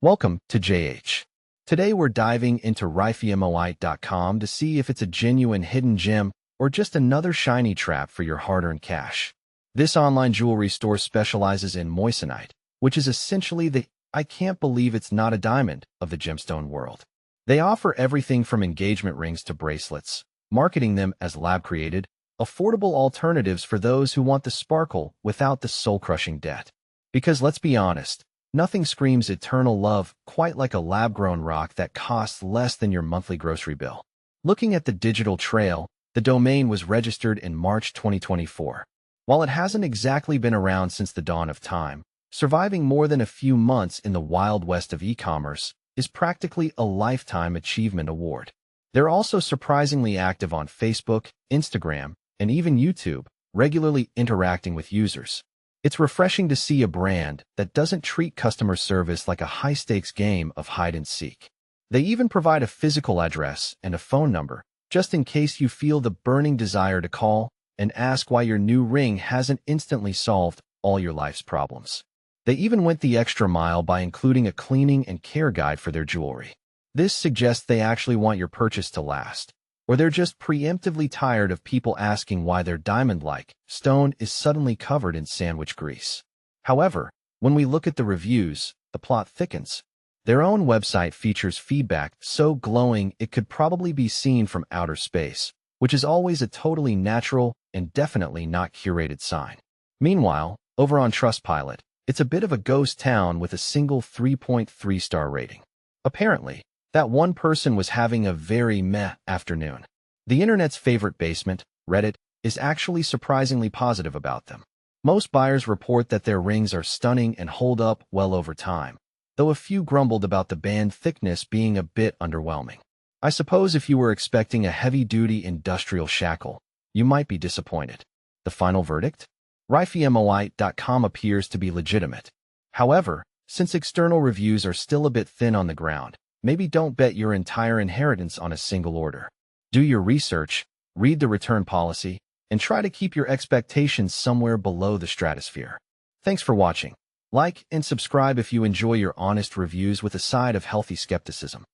Welcome to JH. Today we're diving into Moissanite.com to see if it's a genuine hidden gem or just another shiny trap for your hard-earned cash. This online jewelry store specializes in Moissanite, which is essentially the "I can't believe it's not a diamond" of the gemstone world. They offer everything from engagement rings to bracelets, marketing them as lab-created, affordable alternatives for those who want the sparkle without the soul-crushing debt. Because let's be honest, nothing screams eternal love quite like a lab-grown rock that costs less than your monthly grocery bill. Looking at the digital trail, the domain was registered in March 2024. While it hasn't exactly been around since the dawn of time, surviving more than a few months in the wild west of e-commerce is practically a lifetime achievement award. They're also surprisingly active on Facebook, Instagram, and even YouTube, regularly interacting with users. It's refreshing to see a brand that doesn't treat customer service like a high-stakes game of hide-and-seek. They even provide a physical address and a phone number, just in case you feel the burning desire to call and ask why your new ring hasn't instantly solved all your life's problems. They even went the extra mile by including a cleaning and care guide for their jewelry. This suggests they actually want your purchase to last, or they're just preemptively tired of people asking why their diamond-like stone is suddenly covered in sandwich grease. However, when we look at the reviews, the plot thickens. Their own website features feedback so glowing it could probably be seen from outer space, which is always a totally natural and definitely not curated sign. Meanwhile, over on Trustpilot, it's a bit of a ghost town with a single 3.3-star rating. Apparently, that one person was having a very meh afternoon. The internet's favorite basement, Reddit, is actually surprisingly positive about them. Most buyers report that their rings are stunning and hold up well over time, though a few grumbled about the band thickness being a bit underwhelming. I suppose if you were expecting a heavy-duty industrial shackle, you might be disappointed. The final verdict? Moissanite.com appears to be legitimate. However, since external reviews are still a bit thin on the ground, maybe don't bet your entire inheritance on a single order. Do your research, read the return policy, and try to keep your expectations somewhere below the stratosphere. Thanks for watching. Like and subscribe if you enjoy your honest reviews with a side of healthy skepticism.